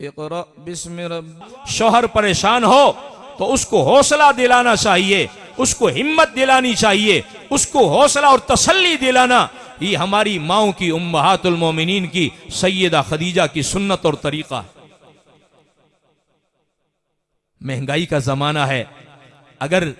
इक़रा बिस्मि रब्बिक। शौहर परेशान हो तो उसको हौसला दिलाना चाहिए, उसको हिम्मत दिलानी चाहिए, उसको हौसला और तसल्ली दिलाना। ये हमारी माओ की, उम्महातुल मोमिनीन की, सैयदा खदीजा की सुन्नत और तरीका है। महंगाई का जमाना है, अगर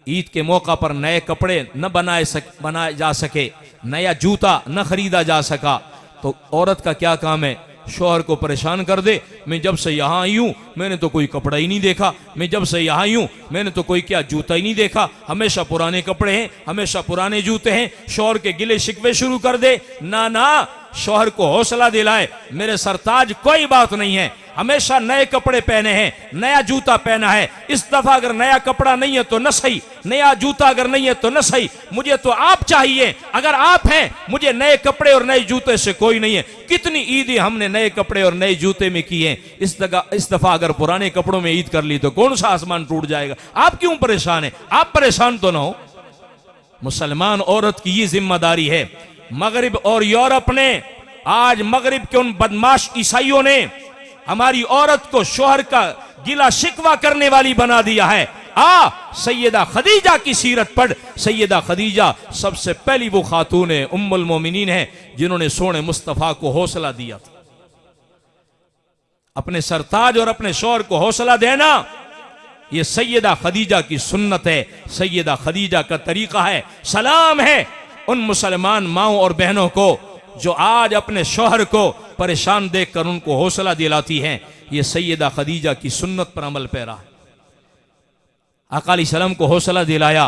ईद के मौका पर नए कपड़े न बनाए जा सके, नया जूता न खरीदा जा सका, तो औरत का क्या काम है? शौहर को परेशान कर दे, मैं जब से यहाँ आई हूँ मैंने तो कोई कपड़ा ही नहीं देखा, मैं जब से यहाँ आई हूँ मैंने तो कोई क्या जूता ही नहीं देखा, हमेशा पुराने कपड़े हैं, हमेशा पुराने जूते हैं। शौहर के गिले शिकवे शुरू कर दे। ना ना, शौहर को हौसला दिलाए, मेरे सरताज कोई बात नहीं है, हमेशा नए कपड़े पहने हैं, नया जूता पहना है, इस दफा अगर नया कपड़ा नहीं है तो न सही, नया जूता अगर नहीं है तो न सही, मुझे तो आप चाहिए, अगर आप हैं मुझे नए कपड़े और नए जूते से कोई नहीं है। कितनी ईदें हमने नए कपड़े और नए जूते में की हैं, इस दफा अगर पुराने कपड़ों में ईद कर ली तो कौन सा आसमान टूट जाएगा? आप क्यों परेशान है? आप परेशान तो ना हो। मुसलमान औरत की ये जिम्मेदारी है। मगरिब और यूरोप ने, आज मगरिब के उन बदमाश ईसाइयों ने हमारी औरत को शौहर का गिला शिकवा करने वाली बना दिया है। सैयदा खदीजा की सीरत पढ़। सैयदा खदीजा सबसे पहली वो खातून है, उम्मुल मोमिनीन है, जिन्होंने सोने मुस्तफा को हौसला दिया था। अपने सरताज और अपने शौहर को हौसला देना, ये सैयदा खदीजा की सुन्नत है, सैयदा खदीजा का तरीका है। सलाम है उन मुसलमान माओं और बहनों को जो आज अपने शौहर को परेशान देखकर उनको हौसला दिलाती हैं। ये सैयदा खदीजा की सुन्नत पर अमल पैरा है। आका अलैहिस्सलाम को हौसला दिलाया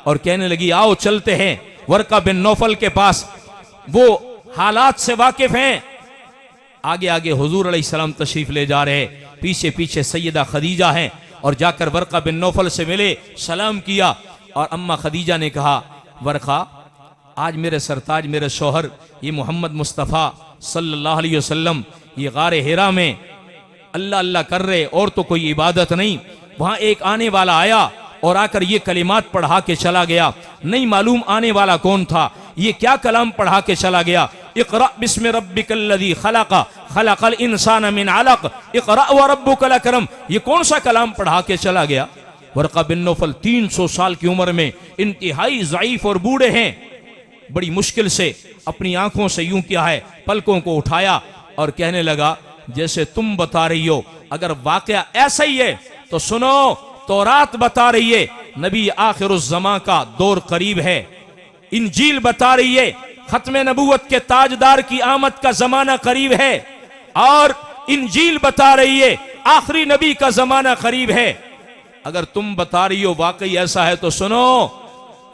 और कहने लगी आओ चलते हैं वर्का बिन नौफल के पास, वो हालात से वाकिफ हैं। आगे आगे हुजूर अलैहिस्सलाम तशरीफ ले जा रहे, पीछे पीछे सैयदा खदीजा हैं, और जाकर वर्का बिन नौफल से मिले, सलाम किया, और अम्मा खदीजा ने कहा वर्का, आज मेरे सरताज, मेरे शौहर, ये मोहम्मद मुस्तफ़ा सल्लल्लाहु अलैहि वसल्लम ये गारे हिरा में अल्लाह अल्लाह कर रहे, और तो कोई इबादत नहीं। वहां एक आने वाला आया और आकर ये कलिमात पढ़ा के चला गया, नहीं मालूम आने वाला कौन था, ये क्या कलाम पढ़ा के चला गया। इक़रा बिस्मि रब्बिकल्लज़ी खलक़ खलक़ल इंसान मिन अलक़ इक़रा व रब्बुकल अकरम, ये कौन सा कलाम पढ़ा के चला गया। वर्का बिन नौफल 300 साल की उम्र में इंतहाई ज़ईफ और बूढ़े हैं। बड़ी मुश्किल से अपनी आंखों से यूं किया है, पलकों को उठाया और कहने लगा जैसे तुम बता रही हो, अगर वाकया ऐसा ही है तो सुनो, तौरात बता रही है नबी आखिरुज़्ज़मा का दौर करीब है, इंजील बता रही है खत्मे नबूवत के ताजदार की आमद का जमाना करीब है, और इंजील बता रही है आखिरी नबी का जमाना करीब है। अगर तुम बता रही हो वाकई ऐसा है तो सुनो,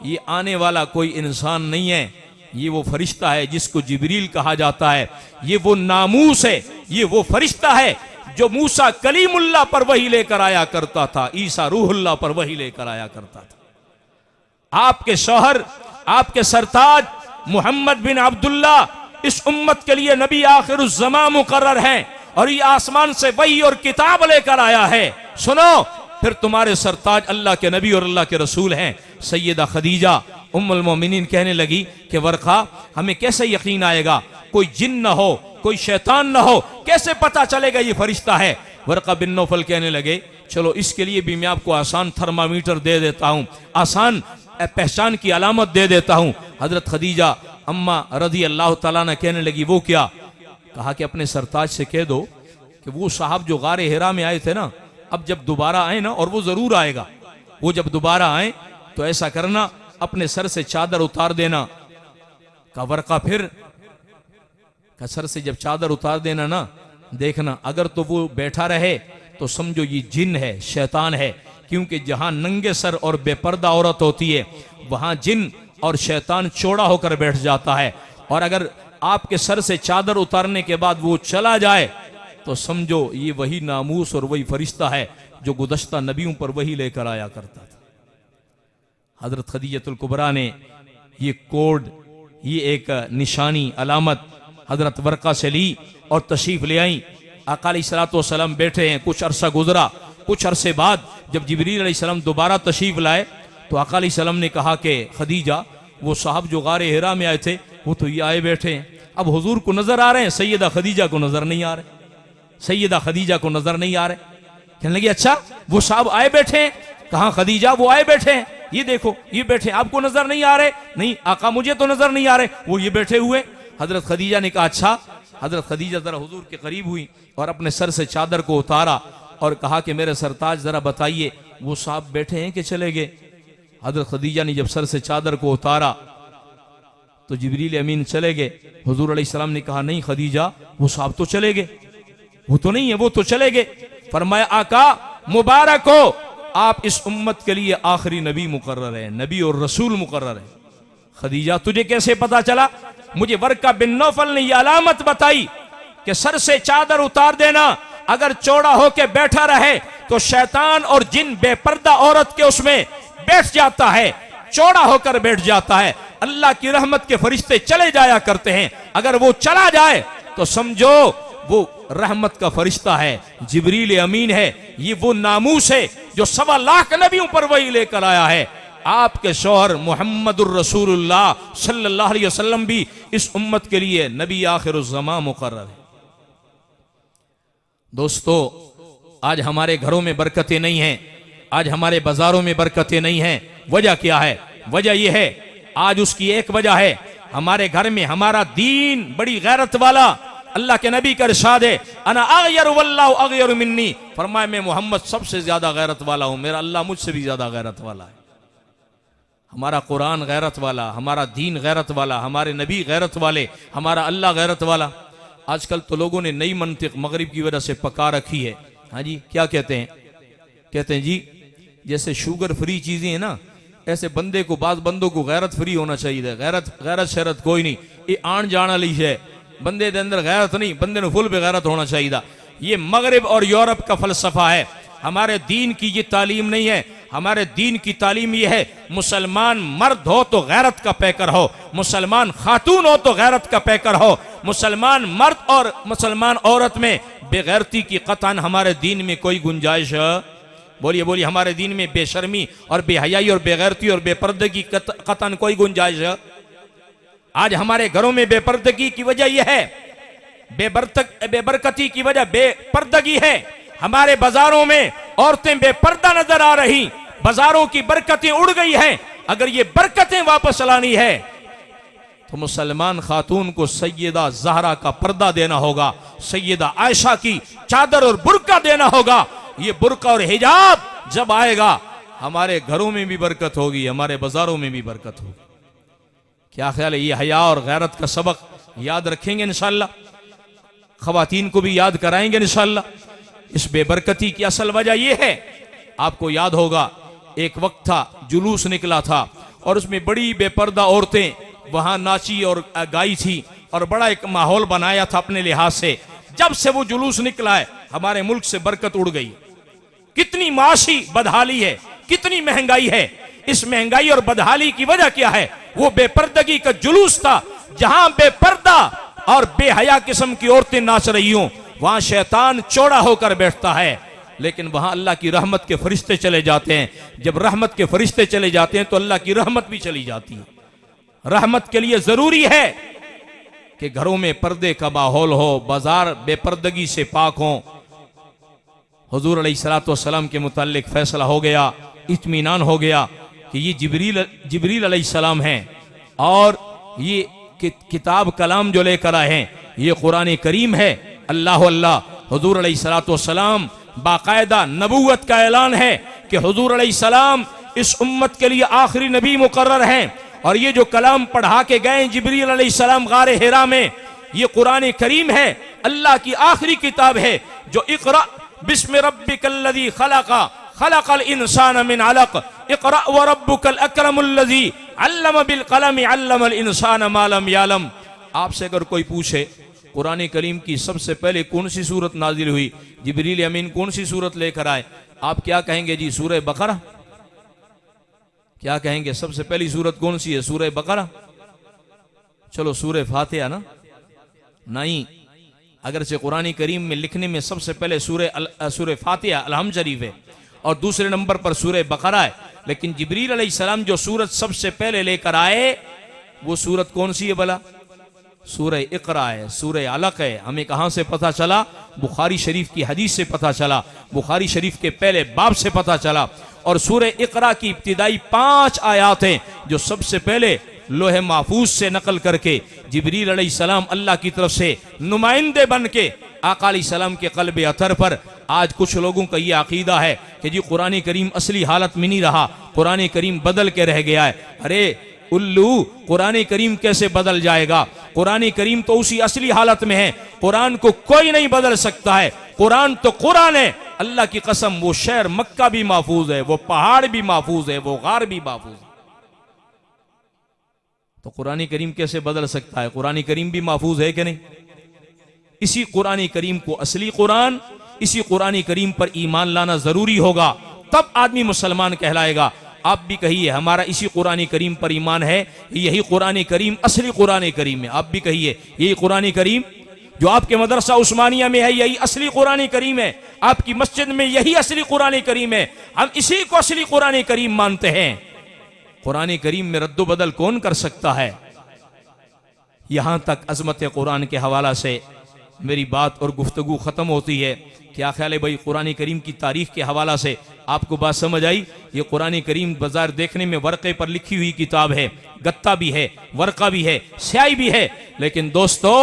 ये आने वाला कोई इंसान नहीं है, ये वो फरिश्ता है जिसको जिब्रील कहा जाता है, ये वो नामूस है, ये वो फरिश्ता है जो मूसा कलीमुल्लाह पर वही लेकर आया करता था, ईसा रूहुल्लाह पर वही लेकर आया करता था। आपके शौहर, आपके सरताज मोहम्मद बिन अब्दुल्ला इस उम्मत के लिए नबी आखिरुज़्ज़मा मुकर्रर हैं, और ये आसमान से वही और किताब लेकर आया है। सुनो, फिर तुम्हारे सरताज अल्लाह के नबी और अल्लाह के रसूल हैं। सैयदा खदीजा उम्मुल मोमिनीन कहने लगी कि वर्का, हमें कैसे यकीन आएगा, कोई जिन न हो, कोई शैतान न हो, कैसे पता चलेगा ये फरिश्ता है। वर्का बिन नौफल कहने लगे चलो इसके लिए भी मैं आपको आसान थर्मामीटर दे देता हूँ, आसान पहचान की अलामत दे देता हूँ। हजरत खदीजा अम्मा रज़ी अल्लाह तआला अन्हा कहने लगी वो क्या? कहा कि अपने सरताज से कह दो कि वो साहब जो गारे हिरा में आए थे ना, अब जब दोबारा आए ना, और वो जरूर आएगा, वो जब दोबारा आए तो ऐसा करना अपने सर से चादर उतार देना। का वर्का फिर का सर से जब चादर उतार देना ना, देखना अगर तो वो बैठा रहे तो समझो ये जिन है, शैतान है, क्योंकि जहां नंगे सर और बेपर्दा औरत होती है वहां जिन और शैतान चौड़ा होकर बैठ जाता है। और अगर आपके सर से चादर उतारने के बाद वो चला जाए तो समझो ये वही नामूस और वही फरिश्ता है जो गुज़श्ता नबियों पर वही लेकर आया करता था। हजरत खदीजतुल कुबरा ने ये कोड, ये एक निशानी, अलामत हजरत वर्का से ली और तशरीफ ले आई। आका अलैहिस्सलातु वस्सलाम बैठे हैं, कुछ अरसा गुजरा, कुछ अरसे बाद जब जिब्रील अलैहिस्सलाम दोबारा तशरीफ लाए तो आका अलैहिस्सलाम ने कहा कि खदीजा, वो साहब जो गारे हिरा में आए थे वो तो ये आए बैठे हैं। अब हुजूर को नजर आ रहे हैं, सैयदा खदीजा को नजर नहीं आ रहे। सैयदा खदीजा को नजर नहीं आ रहे। कहने लगे अच्छा वो साहब आए बैठे हैं, कहाँ खदीजा, वो आए बैठे हैं, ये देखो ये बैठे, आपको नजर नहीं आ रहे? नहीं आका मुझे तो नजर नहीं आ रहे, वो ये बैठे हुए। हजरत खदीजा ने कहा अच्छा। हजरत खदीजा जरा हुजूर के करीब हुई और अपने सर से चादर को उतारा और कहा कि मेरे सरताज जरा बताइए वो साहब बैठे हैं कि चले गए? हजरत खदीजा ने जब सर से चादर को उतारा तो जिब्रील अमीन चले गए। हुजूर अलैहिस्सलाम ने कहा नहीं खदीजा वो साहब तो चले गए, वो तो नहीं है, वो तो चले गए। फरमाया आका मुबारक हो, आप इस उम्मत के लिए आखिरी नबी मुकर्रर है, नबी और रसूल मुकर्रर है। खदीजा तुझे कैसे पता चला? मुझे वर्का बिन नौफल ने यह अलामत बताई कि सर से चादर उतार देना, अगर चौड़ा होके बैठा रहे तो शैतान और जिन बेपर्दा औरत के उसमें बैठ जाता है, चौड़ा होकर बैठ जाता है। अल्लाह की रहमत के फरिश्ते चले जाया करते हैं, अगर वो चला जाए तो समझो वो रहमत का फरिश्ता है, जिब्रील अमीन है। ये वो नामूस है जो 1.25 लाख नबियों पर वही लेकर आया है। आपके शौहर मुहम्मदुर रसूलुल्लाह सल्लल्लाहु अलैहि वसल्लम भी इस उम्मत के लिए नबी आखिरुज़्ज़मान मुकर्रर है। दोस्तों आज हमारे घरों में बरकतें नहीं हैं, आज हमारे बाजारों में बरकतें नहीं हैं। वजह क्या है? वजह यह है, आज उसकी एक वजह है, हमारे घर में हमारा दीन बड़ी गैरत वाला। अल्लाह के नबी का इरशाद है अना अगयरु वल्लाहु अगयरु मिन्नी, फरमाया मैं मोहम्मद सबसे ज्यादा गैरत वाला हूं, मेरा अल्लाह मुझसे भी ज्यादा गैरत वाला है। हमारा कुरान गैरत वाला, हमारा दीन गैरत वाला, हमारे नबी गैरत वाले, हमारा अल्लाह गैरत वाला। आजकल तो लोगों ने नई मंतिक मगरिब की वजह से पका रखी है। हाँ जी क्या कहते हैं? कहते हैं जी जैसे शुगर फ्री चीजें हैं ना, ऐसे बंदे को, बाज बंदों को गैरत फ्री होना चाहिए। गैरत शरत कोई नहीं, ये आन जान वाली है, बंदे के अंदर गैरत नहीं, बंदे ने फुल बेगैरत होना चाहिए। ये मगरिब और यूरोप का फलसफा है, हमारे दीन की ये तालीम नहीं है। हमारे दीन की तालीम ये है मुसलमान मर्द हो तो गैरत का पैकर हो, मुसलमान खातून हो तो गैरत का पैकर हो। मुसलमान मर्द और मुसलमान औरत में बेगैरती की कतन हमारे दीन में कोई गुंजाइश है? बोलिए बोलिए, हमारे दीन में बेशर्मी और बेहयाई और बेगैरती और बेपर्दगी कतन कोई गुंजाइश है? आज हमारे घरों में बेपर्दगी की वजह यह है, बेबरकती की वजह बेपर्दगी है। हमारे बाजारों में औरतें बेपर्दा नजर आ रही, बाजारों की बरकतें उड़ गई हैं। अगर ये बरकतें वापस लानी है तो मुसलमान खातून को सैयदा ज़हरा का पर्दा देना होगा, सैयदा आयशा की चादर और बुर्का देना होगा। ये बुर्का और हिजाब जब आएगा हमारे घरों में भी बरकत होगी, हमारे बाजारों में भी बरकत होगी। क्या ख्याल है? ये हया और गैरत का सबक याद रखेंगे इंशाअल्लाह, खवातीन को भी याद कराएंगे इंशाअल्लाह। इस बेबरकती की असल वजह यह है, आपको याद होगा एक वक्त था जुलूस निकला था और उसमें बड़ी बेपर्दा औरतें वहां नाची और गाई थी और बड़ा एक माहौल बनाया था अपने लिहाज से। जब से वो जुलूस निकला है हमारे मुल्क से बरकत उड़ गई। कितनी माशी बदहाली है, कितनी महंगाई है। इस महंगाई और बदहाली की वजह क्या है? वो बेपर्दगी का जुलूस था। जहां बेपर्दा और बेहया किस्म की औरतें नाच रही हों वहां शैतान चौड़ा होकर बैठता है, लेकिन वहां अल्लाह की रहमत के फरिश्ते चले जाते हैं। जब रहमत के फरिश्ते चले जाते हैं तो अल्लाह की रहमत भी चली जाती है। रहमत के लिए जरूरी है कि घरों में पर्दे का माहौल हो, बाजार बेपर्दगी से पाक हो। हुजूर अलैहिस्सलातु वस्सलाम के मुताल्लिक फैसला हो गया, इत्मीनान हो गया कि ये जिब्रील अलैहिस्सलाम हैं और ये किताब कलाम जो लेकर आए हैं ये कुरान करीम है। अल्लाह अल्लाह, हुजूर अलैहिस्सलातु वस्सलाम बाकायदा नबूवत का ऐलान है कि हुजूर अलैहिस्सलाम इस उम्मत के लिए आखिरी नबी मुकर्रर हैं। और ये जो कलाम पढ़ा के गए जिब्रील अलैहिस्सलाम गारे हिरा में, ये कुरान करीम है, अल्लाह की आखिरी किताब है जो इक़रा बिस्मि रब्बिकल्लज़ी खलक़ा खलक़ल इंसान मिन अलक़ इक़रा व रब्बुकल अकरमुल्लज़ी अल्लम बिल क़लम अल्लमल इंसान मा लम यअलम। आपसे अगर कोई पूछे कुरान करीम की सबसे पहले कौन सी सूरत नाजिल हुई, जिब्रील अमीन कौन सी सूरत लेकर आए, आप क्या कहेंगे? जी सूरह बकरा। क्या कहेंगे? सबसे पहली सूरत कौन सी है? सूरह बकरा। चलो सूरह फातिहा ना? नहीं, अगर से कुरान करीम में लिखने में सबसे पहले सूरह फातिहा अलहम्द शरीफ है और दूसरे नंबर पर सूरह बकरा है, लेकिन जिब्रील अलैहिस्सलाम जो सूरत सबसे पहले लेकर आए वो सूरत कौन सी है भला? सूरह इकरा है, सूरह अलक है। हमें कहाँ से पता चला? बुखारी शरीफ की हदीस से पता चला, बुखारी शरीफ के पहले बाब से पता चला। और सूरह इकरा की इब्तिदाई 5 आयात हैं जो सबसे पहले लोहे महफूज से नकल करके जिब्रील अलैहिस्सलाम अल्लाह की तरफ से नुमाइंदे बन के आका अलैहिस्सलाम के क़ल्ब अतर पर। आज कुछ लोगों का ये अकीदा है कि जी कुरान करीम असली हालत में नहीं रहा, कुरान करीम बदल के रह गया है। अरे उल्लू, कुरान करीम कैसे बदल जाएगा? कुरान करीम तो उसी असली हालत में है, कुरान को कोई नहीं बदल सकता है। कुरान तो कुरान है, अल्लाह की कसम। वो शहर मक्का भी महफूज है, वो पहाड़ भी महफूज है, वो गार भी महफूज है। तो कुरान करीम कैसे बदल सकता है? कुरान करीम भी महफूज है कि नहीं? इसी कुरान करीम को असली कुरान, इसी कुरान करीम पर ईमान लाना जरूरी होगा, तब आदमी मुसलमान कहलाएगा। आप भी कहिए हमारा इसी कुरान करीम पर ईमान है, यही कुरान करीम असली कुरान करीम है। आप भी कहिए यही कुरान करीम जो आपके मदरसा उस्मानिया में है, यही असली कुरान करीम है। आपकी मस्जिद में यही असली कुरान करीम है, हम इसी को असली कुरान करीम मानते हैं। कुरान करीम में रद्दो बदल कौन कर सकता है? यहां तक अजमत कुरान के हवाला से मेरी बात और गुफ्तगू खत्म होती है। क्या ख्याल है भाई? कुरान करीम की तारीख के हवाला से आपको बात समझ आई? ये कुरान करीम बाजार देखने में वर्क़े पर लिखी हुई किताब है, गत्ता भी है, वर्क़ा भी है, स्याही भी है, लेकिन दोस्तों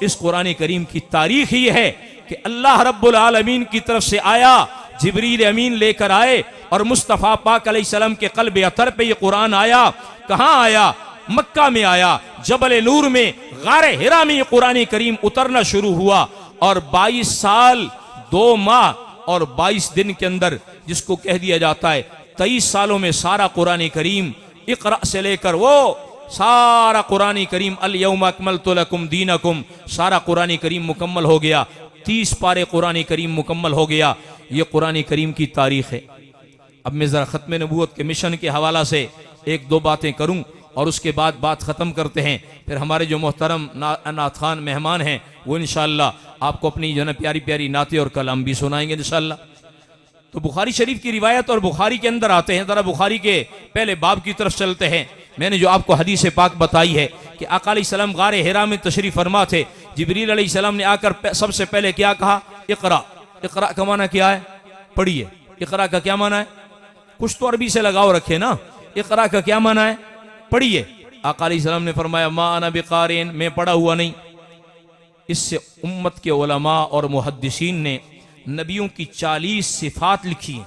इस कुरान करीम की तारीख ये है कि अल्लाह रब्बुल आलमीन की तरफ से आया, जिब्रील अमीन लेकर आए और मुस्तफ़ा पाक अलैहिस्सलाम के क़ल्ब अतर पे ये कुरान आया। कहाँ आया? मक्का में आया, जबल नूर में, गार हिरा में ये कुरान करीम उतरना शुरू हुआ। और 22 साल 2 माह और 22 दिन के अंदर, जिसको कह दिया जाता है 23 सालों में सारा कुरान करीम इक़रा से लेकर वो सारा कुरान करीम अल यौम अकमलतु लकुम दीनकुम, सारा कुरान करीम मुकम्मल हो गया। 30 पारे कुरान करीम मुकम्मल हो गया। ये कुरान करीम की तारीख है। अब मैं ज़रा ख़त्म नबूवत के मिशन के हवाला से 1-2 बातें करूं और उसके बाद बात ख़त्म करते हैं। फिर हमारे जो मोहतरम नात खान मेहमान हैं वो इंशाअल्लाह आपको अपनी जो है प्यारी प्यारी नाते और कलाम भी सुनाएंगे इंशाअल्लाह। तो बुखारी शरीफ की रिवायत और बुखारी के अंदर आते हैं, ज़रा बुखारी के पहले बाब की तरफ चलते हैं। मैंने जो आपको हदीस पाक बताई है कि आका अलैहिस्सलाम गार हिरा में तशरीफ़ फरमा थे, जिब्रील अलैहिस्सलाम ने आकर सबसे पहले क्या कहा? इक़रा। इक़रा का माना क्या है? पढ़िए। इक़रा का क्या माना है? कुछ तो अरबी से लगाव रखे ना। इक़रा का क्या माना है? पढ़िए। आका अलैहिस्सलाम ने फरमाया मा अना बिक़ारिन, मैं पढ़ा हुआ नहीं। इससे उम्मत के उलमा और मुहद्दिसीन ने नबियों की 40 सिफात लिखी हैं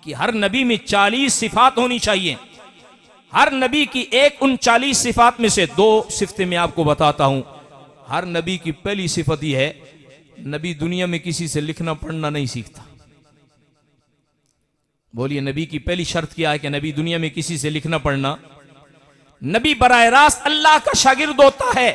कि हर नबी में 40 सिफात होनी चाहिए। हर नबी की एक उन 40 सिफात में से 2 सिफतें मैं आपको बताता हूं। हर नबी की पहली सिफत यह है, नबी दुनिया में किसी से लिखना पढ़ना नहीं सीखता। बोलिए, नबी की पहली शर्त क्या है कि नबी दुनिया में किसी से लिखना पढ़ना। नबी बराह रास्त अल्लाह का शागिर्द होता है,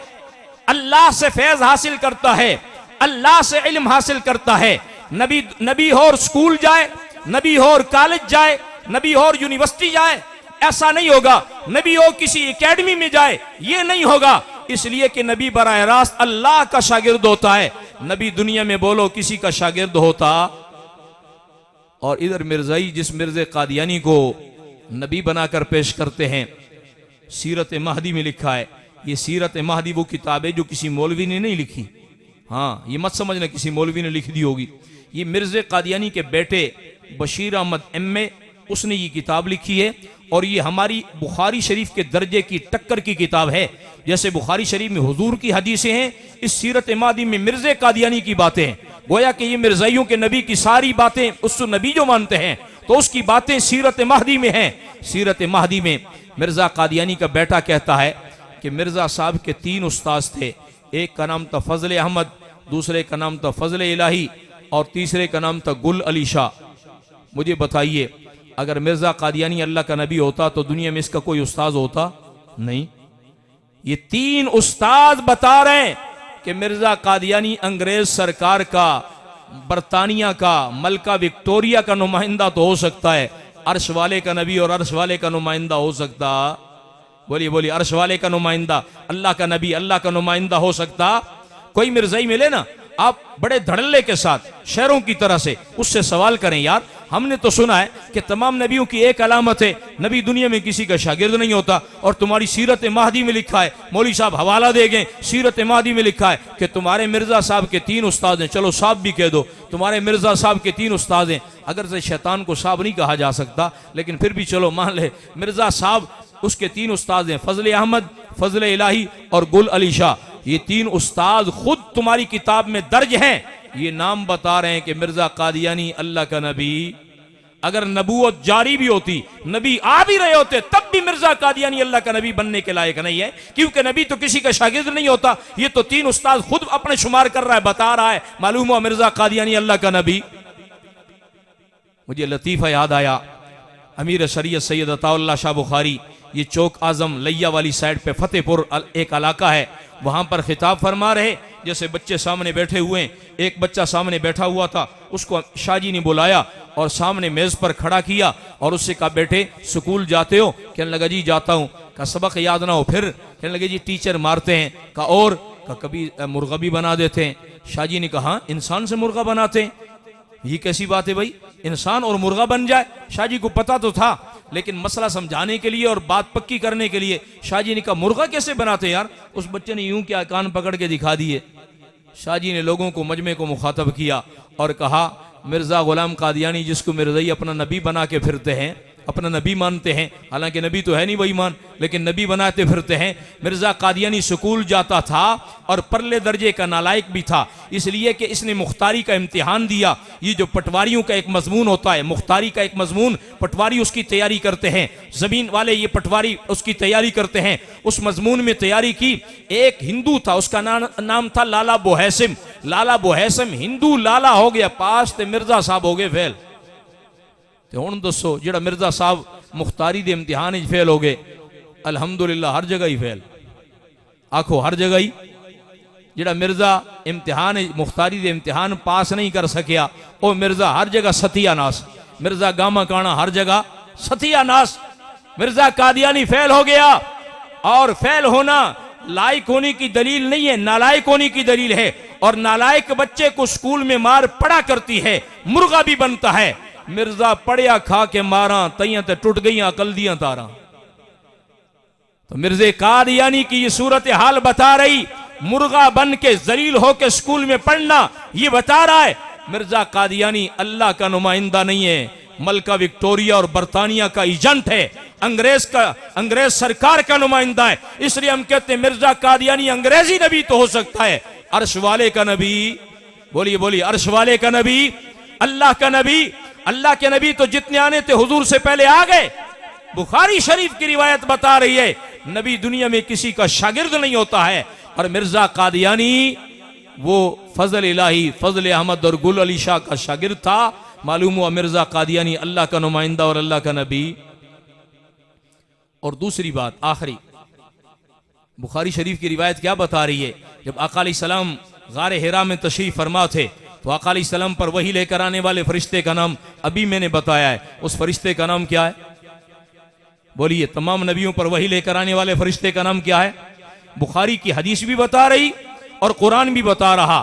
अल्लाह से फैज हासिल करता है, अल्लाह से इल्म हासिल करता है। नबी हो और स्कूल जाए, नबी हो और कॉलेज जाए, नबी हो और यूनिवर्सिटी जाए, ऐसा नहीं होगा। नबी हो किसी एकेडमी में जाए, ये नहीं होगा। इसलिए कि नबी बराह रास्त अल्लाह का शागिर्द होता है। नबी दुनिया में बोलो किसी का शागिर्द होता। और इधर मिर्जाई जिस मिर्जे कादियानी को नबी बनाकर पेश करते हैं, सीरत महदी में लिखा है। ये सीरत महदी वो किताब है जो किसी मौलवी ने नहीं लिखी। हाँ, ये मत समझना किसी मौलवी ने लिख दी होगी। ये मिर्जे कादियानी के बेटे बशीर अहमद एम.ए. उसने ये किताब लिखी है। और ये हमारी बुखारी शरीफ के दर्जे की टक्कर की किताब है। जैसे बुखारी शरीफ में हुजूर की हदीसें हैं, इस सीरत महदी में मिर्जे कादियानी की बातें हैं। गोया कि ये मिर्जाइयों के नबी की सारी बातें उस नबी जो मानते हैं तो उसकी बातें सीरत महदी में हैं। सीरत महदी में मिर्जा कादियानी का बेटा कहता है कि मिर्जा साहब के 3 उस्ताद थे। एक का नाम था फजल अहमद, दूसरे का नाम था फजल इलाही और तीसरे का नाम था गुल अली शाह। मुझे बताइए, अगर मिर्जा कादियानी अल्लाह का नबी होता तो दुनिया में इसका कोई उस्ताद होता नहीं। ये 3 उस्ताद बता रहे हैं कि मिर्जा कादियानी अंग्रेज सरकार का, बरतानिया का, मलका विक्टोरिया का नुमाइंदा तो हो सकता है, अर्श वाले का नबी और अर्श वाले का नुमाइंदा हो सकता। बोलिए बोलिए, अर्श वाले का नुमाइंदा, अल्लाह का नबी, अल्लाह का नुमाइंदा हो सकता। कोई मिर्जाई मिले ना, आप बड़े धड़ल्ले के साथ शेरों की तरह से उससे सवाल करें, यार हमने तो सुना है कि तमाम नबियों की एक अलामत है, नबी दुनिया में किसी का शागिर्द नहीं होता। और तुम्हारी सीरत महदी में लिखा है, मौलवी साहब हवाला दे गए, सीरत महदी में लिखा है कि तुम्हारे मिर्जा साहब के 3 उस्ताद हैं। चलो साहब भी कह दो, तुम्हारे मिर्जा साहब के 3 उस्ताद हैं। अगर से शैतान को साहब नहीं कहा जा सकता, लेकिन फिर भी चलो मान ले मिर्जा साहब, उसके 3 उस्ताद हैं, फजल अहमद, फजल इलाही और गुल अली शाह। ये 3 उस्ताद खुद तुम्हारी किताब में दर्ज हैं। ये नाम बता रहे हैं कि मिर्जा कादियानी अल्लाह का नबी, अगर नबूवत जारी भी होती, नबी आ भी रहे होते, तब भी मिर्जा कादियानी अल्लाह का नबी बनने के लायक नहीं है, क्योंकि नबी तो किसी का शागिर्द नहीं होता। ये तो 3 उस्ताद खुद अपने शुमार कर रहा है, बता रहा है, मालूम हुआ मिर्जा कादियानी अल्लाह का नबी। मुझे लतीफ़ा याद आया, अमीर शरीयत सैयद अताउल्लाह शाह बुखारी, ये चौक आजम लिया वाली साइड पे फतेहपुर एक इलाका है, वहां पर खिताब फरमा रहे। जैसे बच्चे सामने बैठे हुए, एक बच्चा सामने बैठा हुआ था, उसको शाहजी ने बुलाया और सामने मेज पर खड़ा किया और उससे कहा, बेटे स्कूल जाते हो? कहने लगा जी जाता हूँ। कहा सबक याद ना हो फिर? कहने लगे जी टीचर मारते हैं। कहा और? कहा कभी मुर्गा भी बना देते हैं। शाहजी ने कहा इंसान से मुर्गा बनाते हैं? ये कैसी बात है भाई, इंसान और मुर्गा बन जाए? शाहजी को पता तो था, लेकिन मसला समझाने के लिए और बात पक्की करने के लिए शाहजी ने कहा मुर्गा कैसे बनाते यार? उस बच्चे ने यूं क्या कान पकड़ के दिखा दिए। शाहजी ने लोगों को, मजमे को मुखातब किया और कहा, मिर्जा गुलाम कादियानी जिसको मिर्ज़ाई अपना नबी बना के फिरते हैं, अपना नबी मानते हैं, हालांकि नबी तो है नहीं वही मान, लेकिन नबी बनाते फिरते हैं। मिर्जा कादियानी स्कूल जाता था और परले दर्जे का नालायक भी था, इसलिए कि इसने मुख्तारी का इम्तिहान दिया। ये जो पटवारियों का एक मजमून होता है, मुख्तारी का एक मजमून, पटवारी उसकी तैयारी करते हैं, जमीन वाले ये पटवारी उसकी तैयारी करते हैं। उस मजमून में तैयारी की। एक हिंदू था, उसका नाम था लाला बोहैसिम। लाला बोहैसिम हिंदू लाला हो गया पास, ते मिर्जा साहब हो गए फेल। तो हुण दसो, जेड़ा मिर्जा साहब मुख्तारी दे इम्तिहान च फेल हो गए, अल्हम्दुलिल्लाह हर जगह ही फेल। आखो हर जगह ही। जेड़ा मिर्जा इम्तिहान मुख्तारी दे इम्तिहान पास नहीं कर सकिया, ओ मिर्जा हर जगह सतियानाश। मिर्जा गामा काना हर जगह सतियानाश। मिर्जा कादियानी फेल हो गया, और फेल होना लायक होने की दलील नहीं है, नालायक होने की दलील है। और नालायक बच्चे को स्कूल में मार पड़ा करती है, मुर्गा भी बनता है। मिर्जा पड़िया खा के मारा, तैया ते टूट गई अकल दिया तारा। तो मिर्जे कादियानी की ये सूरत हाल बता रही, मुर्गा बन के जलील होके स्कूल में पढ़ना, ये बता रहा है मिर्जा कादियानी अल्लाह का नुमाइंदा नहीं है, मलका विक्टोरिया और बरतानिया का एजेंट है, अंग्रेज सरकार का नुमाइंदा है। इसलिए हम कहते हैं मिर्जा कादियानी अंग्रेजी नबी तो हो सकता है, अर्श वाले का नबी, बोलिए बोलिए, अर्श वाले का नबी, अल्लाह का नबी। अल्लाह के नबी तो जितने आने थे हुजूर से पहले आ गए। बुखारी शरीफ की रिवायत बता रही है, नबी दुनिया में किसी का शागिर्द नहीं होता है। और मिर्जा कादियानी वो फजल इलाही, फजल अहमद और गुल अली शाह का शागिर्द था। मालूम हुआ मिर्जा कादियानी अल्लाह का नुमाइंदा और अल्लाह का नबी। और दूसरी बात आखिरी, बुखारी शरीफ की रिवायत क्या बता रही है, जब आका अलैहिस्सलाम गारे हिरा में तशरीफ फरमा थे, तो आका अलैहिस्सलाम पर वही लेकर आने वाले फरिश्ते का नाम अभी मैंने बताया है। उस फरिश्ते का नाम क्या है? बोलिए, तमाम नबियों पर वही लेकर आने वाले फरिश्ते का नाम क्या है? बुखारी की हदीस भी बता रही और कुरान भी बता रहा।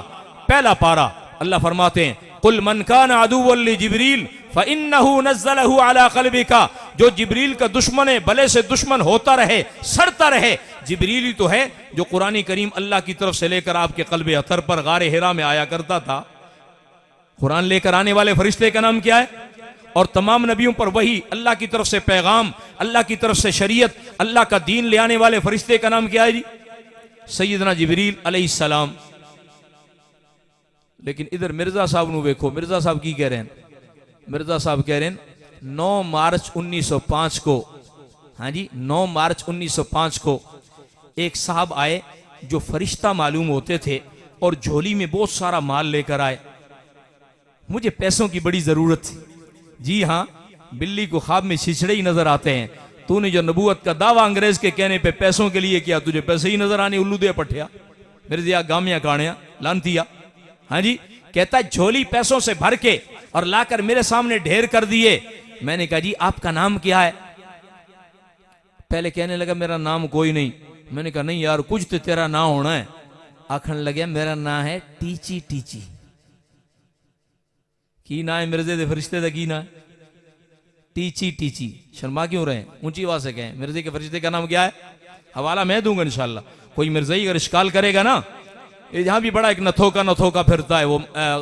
पहला पारा अल्लाह फरमाते हैं, कुल मन काना अदुव्वन लि जिब्रील फइन्नहु नज़्ज़लहु अला क़ल्बिका। जो जिब्रील का दुश्मन है, भले से दुश्मन होता रहे, सड़ता रहे, जिब्रील ही तो है जो कुरान करीम अल्लाह की तरफ से लेकर आपके क़ल्बे अतर पर गारे हिरा में आया करता था। कुरान लेकर आने वाले फरिश्ते का नाम क्या है? और तमाम नबियों पर वही, अल्लाह की तरफ से पैगाम, अल्लाह की तरफ से शरीयत, अल्लाह का दीन ले आने वाले फरिश्ते का नाम क्या है जी? सैयदना जिब्रील अलैहिस्सलाम। लेकिन इधर मिर्जा साहब नु देखो, मिर्जा साहब की कह रहे हैं? मिर्जा साहब कह रहे हैं 9 मार्च 1905 को, हाँ जी 9 मार्च 1905 को एक साहब आए जो फरिश्ता मालूम होते थे और झोली में बहुत सारा माल लेकर आए। मुझे पैसों की बड़ी जरूरत थी। जी हाँ, बिल्ली को ख्वाब में छिछड़े ही नजर आते हैं। तूने जो नबूवत का दावा अंग्रेज के कहने पे पैसों के लिए किया, तुझे पैसे ही नजर आने, उल्लू दे पठिया, मेरे दिया गामिया काणिया लानतिया। हाँ जी, कहता है झोली पैसों से भर के और लाकर मेरे सामने ढेर कर दिए। मैंने कहा जी आपका नाम क्या है? पहले कहने लगा मेरा नाम कोई नहीं। मैंने कहा नहीं यार, कुछ तो तेरा ना होना है। आखन लगे मेरा नाम है टीची टीची। की ना है मिर्जे दे फरिश्ते दा की ना है? टीची टीची, शर्मा क्यों रहे, ऊंची आवाज से कहें मिर्जे के फरिश्ते का नाम क्या है। हवाला मैं दूंगा इंशाल्लाह। कोई मिर्जाई अगर इश्काल करेगा ना, ये जहां भी बड़ा एक नथोका फिरता है, वो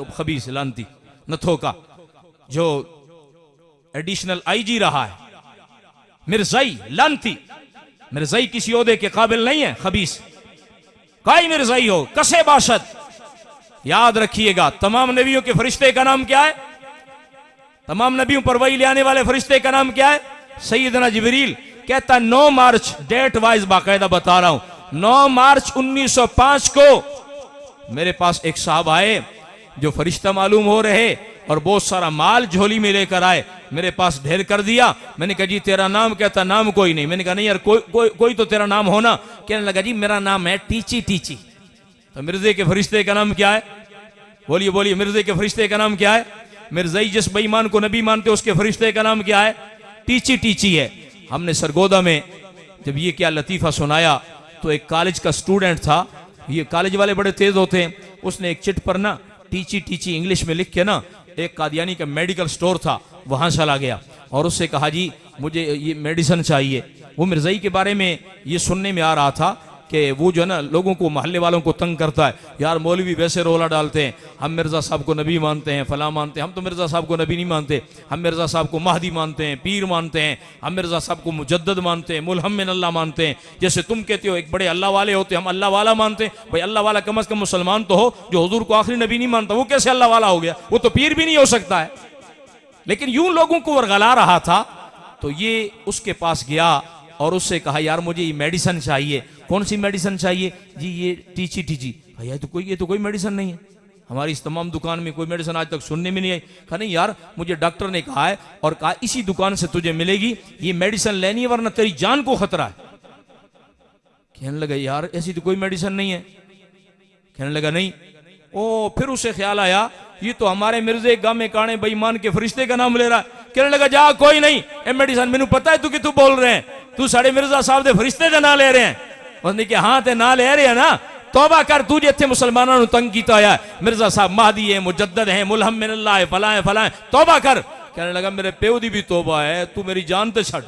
खबीस लानती नथोका जो एडिशनल आईजी रहा है, मिर्जाई लानती, मिर्जाई किसी ओहदे के काबिल नहीं है, खबीस काई मिर्जाई हो कसे बाशत। याद रखिएगा तमाम नबियों के फरिश्ते का नाम क्या है, तमाम नबियों पर वही ले आने वाले फरिश्ते का नाम क्या है, सैयदना जिब्रील। कहता 9 मार्च, डेट वाइज बाकायदा बता रहा हूं, 9 मार्च 1905 को मेरे पास एक साहब आए जो फरिश्ता मालूम हो रहे और बहुत सारा माल झोली में लेकर आए, मेरे पास ढेर कर दिया। मैंने कहा जी तेरा नाम, कहता नाम कोई नहीं। मैंने कहा नहीं यार कोई तो तेरा नाम होना। कहने लगा जी मेरा नाम है टीची टीची। तो मिर्जे के फरिश्ते का नाम क्या है, बोलिए बोलिए, मिर्जे के फरिश्ते का नाम क्या है। मिर्जाई जिस बेईमान को नबी मानते उसके फरिश्ते का नाम क्या है, टीची टीची है। हमने सरगोदा में जब ये क्या लतीफा सुनाया तो एक कॉलेज का स्टूडेंट था, ये कॉलेज वाले बड़े तेज होते हैं, उसने एक चिट पर ना टीची टीची इंग्लिश में लिख के ना एक कादियानी का मेडिकल स्टोर था वहां चला गया और उससे कहा जी मुझे ये मेडिसिन चाहिए। वो मिर्जाई के बारे में ये सुनने में आ रहा था कि वो जो है ना लोगों को, मोहल्ले वालों को तंग करता है, यार मौलवी वैसे रोला डालते हैं, हम मिर्जा साहब को नबी मानते हैं, फला मानते हैं, हम तो मिर्जा साहब को नबी नहीं मानते, हम मिर्जा साहब को महदी मानते हैं, पीर मानते हैं, हम मिर्जा साहब को मुजद्दद मानते हैं, मुल्हम मिन अल्लाह मानते हैं। जैसे तुम कहते हो एक बड़े अल्लाह वाले होते, हम अल्लाह वाला मानते हैं। भाई अल्लाह वाला कम अज कम मुसलमान तो हो, जो हुजूर को आखिरी नबी नहीं मानता वो कैसे अल्लाह वाला हो गया, वो तो पीर भी नहीं हो सकता है। लेकिन यूं लोगों को वर्गला रहा था, तो ये उसके पास गया और उससे कहा यार मुझे ये मेडिसिन चाहिए। कौन सी मेडिसिन चाहिए जी, ये टीची टीची। भैया ये तो कोई मेडिसिन नहीं है, हमारी इस तमाम दुकान में कोई मेडिसिन आज तक सुनने में नहीं आई। कहा नहीं यार मुझे डॉक्टर ने कहा है और कहा इसी दुकान से तुझे मिलेगी, ये मेडिसिन लेनी है वरना तेरी जान को खतरा है। कहने लगा यार ऐसी तो कोई मेडिसिन नहीं है। कहने लगा नहीं। ओ फिर उसे ख्याल आया ये तो हमारे मिर्जे गामे काने बेईमान के फरिश्ते का नाम ले रहा है। कहने लगा जा कोई नहीं, ए मेडिसिन मैनू पता है तू कि तू बोल रहे हैं, तू साढ़े मिर्जा साहब दे फरिश्ते का ना ले रहे हैं। उसने कहा हाँ ते ना ले रहे हैं ना, तौबा कर, तू जिथे मुसलमानों ने तंग किया है, मिर्जा साहब महदी है, मुजद्दद है, मुल्हम मिन अल्लाह है, फला है फला है, तौबा कर। कहने लगा मेरे प्यो दी भी तौबा है, तू मेरी जान ते छड़।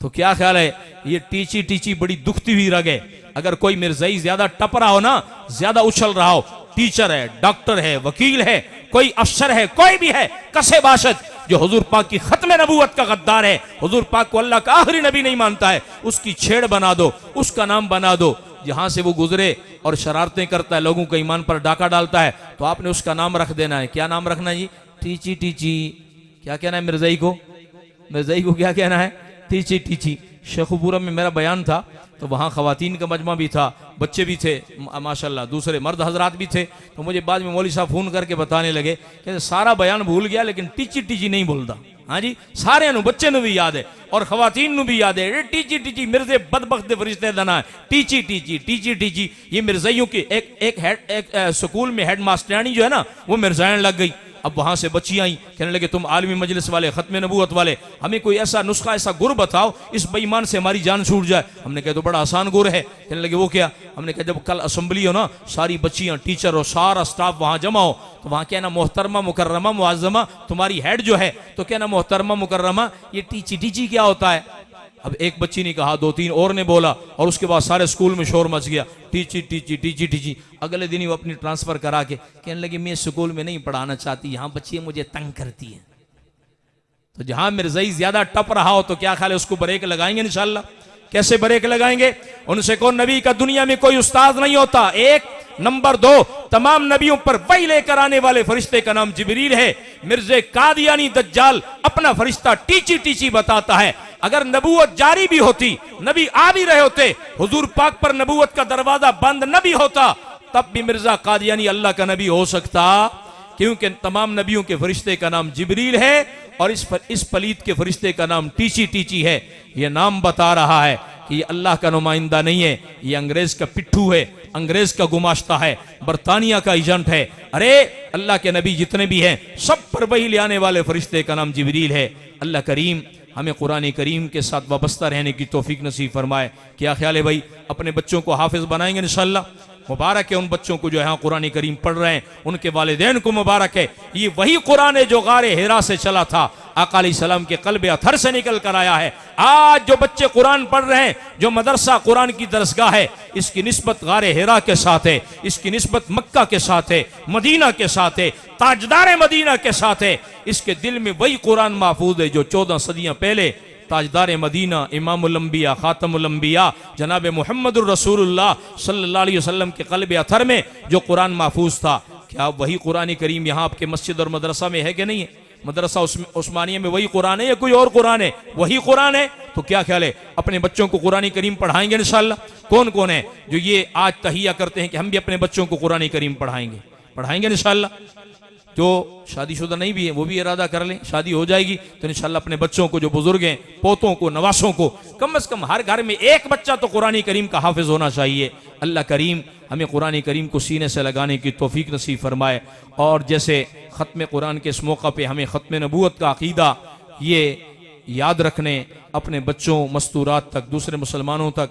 तो क्या ख्याल है, ये टीची टीची बड़ी दुखती हुई रग है। अगर कोई मिर्जाई ज्यादा टप रहा हो ना, ज्यादा उछल रहा हो, टीचर है, डॉक्टर है, वकील है, कोई अफसर है, कोई भी है, कसे बाशत जो हुजूर पाक की खत्म नबूवत का गद्दार है, हुजूर पाक को अल्लाह का आखिरी नबी नहीं मानता है, उसकी छेड़ बना दो, उसका नाम बना दो। जहां से वो गुजरे और शरारतें करता है, लोगों के ईमान पर डाका डालता है, तो आपने उसका नाम रख देना है। क्या नाम रखना है जी, टीची टीची। क्या कहना है मिर्जाई को, मिर्जाई को क्या कहना है, टीची टीची। शेखुपुरा में मेरा बयान था तो वहाँ खवातीन का मजमा भी था, बच्चे भी थे माशाल्लाह, दूसरे मर्द हजरात भी थे। तो मुझे बाद में मौलवी साहब फोन करके बताने लगे कि सारा बयान भूल गया लेकिन टीची टीची नहीं भूलता। हाँ जी, सारे बच्चे नू भी याद है और खवातीन नू भी याद है। टीची टीची मिर्जे बदबख्त फरिश्ते दना है, टीची टीची टीची टीची। ये मिर्जाइयों की एक स्कूल में हेड मास्टरानी जो है ना वो मिर्जायन लग गई। अब वहां से बच्ची आई, कहने लगे तुम आलमी मजलिस वाले, खत्म नबूवत वाले, हमें कोई ऐसा नुस्खा, ऐसा गुर बताओ इस बेईमान से हमारी जान छूट जाए। हमने कहा तो बड़ा आसान गुर है। कहने लगे वो क्या। हमने कहा जब कल असेंबली हो ना, सारी बच्चियां, टीचर और सारा स्टाफ वहां जमा हो, तो वहां कहना मोहतरमा मुकर्रमा मुआज़्ज़मा तुम्हारी हेड जो है, तो कहना मोहतरमा मुकर्रमा ये टीची टीची क्या होता है। अब एक बच्ची ने कहा, 2-3 और ने बोला और उसके बाद सारे स्कूल में शोर मच गया, टीची टीची टीची टीची। अगले दिन ही वो अपनी ट्रांसफर करा के कहने लगी मैं स्कूल में नहीं पढ़ाना चाहती, यहाँ बच्चियां मुझे तंग करती हैं। तो जहां मिर्जाई ज्यादा टप रहा हो तो क्या ख्याल है, उसको ब्रेक लगाएंगे इंशाल्लाह। कैसे ब्रेक लगाएंगे, उनसे कौन नबी का दुनिया में कोई उस्ताद नहीं होता, एक। नंबर 2, तमाम नबियों पर वही लेकर आने वाले फरिश्ते का नाम जिब्रील है। मिर्जे कादियानी दज्जाल अपना फरिश्ता टीची टीची बताता है। अगर नबूवत जारी भी होती, नबी आ भी रहे होते, हुजूर पाक पर नबूवत का दरवाजा बंद न भी होता, तब भी मिर्जा कादियानी अल्लाह का नबी हो सकता, क्योंकि तमाम नबियों के फरिश्ते का नाम जिब्रील है और इस पलीत के फरिश्ते का नाम टीची टीची है। यह नाम बता रहा है कि ये अल्लाह का नुमाइंदा नहीं है, ये अंग्रेज का पिट्ठू है, अंग्रेज का गुमाश्ता है, बरतानिया का एजेंट है। अरे अल्लाह के नबी जितने भी हैं सब पर वही ले आने वाले फरिश्ते का नाम जिब्रील है। अल्लाह करीम हमें कुरान करीम के साथ वाबस्ता रहने की तौफीक नसीब फरमाए। क्या ख्याल है भाई, अपने बच्चों को हाफिज बनाएंगे इंशाअल्लाह। मुबारक है उन बच्चों को जो यहाँ कुरान करीम पढ़ रहे हैं, उनके वालिदैन को मुबारक है। ये वही कुरान है जो गारे हिरा से चला था, आका अलैहिस्सलाम के कल्ब अथर से निकल कर आया है। आज जो बच्चे कुरान पढ़ रहे हैं, जो मदरसा कुरान की दरसगाह है, इसकी निस्बत गारे हिरा के साथ है, इसकी निस्बत मक्का के साथ है, मदीना के साथ है, ताजदार मदीना के साथ है। इसके दिल में वही कुरान महफूज है जो 14 सदियां पहले ताजदार मदीना, इमामुल अंबिया, खातमुल अंबिया, जनाब मुहम्मदुर रसूलुल्लाह सल्लल्लाहु अलैहि वसल्लम के कल्ब अथर में जो कुरान महफूज था। क्या वही कुरान करीम यहाँ आपके मस्जिद और मदरसा में है कि नहीं है? मदरसा उस्मानिया में वही कुरान है या कोई और कुरान है? वही कुरान है। तो क्या ख्याल है, अपने बच्चों को कुरान करीम पढ़ाएंगे इंशाअल्लाह? कौन कौन है जो ये आज तहिया करते हैं कि हम भी अपने बच्चों को कुरान करीम पढ़ाएंगे इंशाअल्लाह? जो शादीशुदा नहीं भी है वो भी इरादा कर लें, शादी हो जाएगी तो इंशाअल्लाह अपने बच्चों को, जो बुजुर्ग हैं, पोतों को, नवासों को, कम से कम हर घर में एक बच्चा तो कुरान करीम का हाफिज होना चाहिए। अल्लाह करीम हमें कुरान करीम को सीने से लगाने की तौफीक नसीब फरमाए। और जैसे ख़त्म कुरान के इस मौका पे हमें ख़त्म नबूवत का अकीदा ये याद रखने, अपने बच्चों, मस्तूरात तक, दूसरे मुसलमानों तक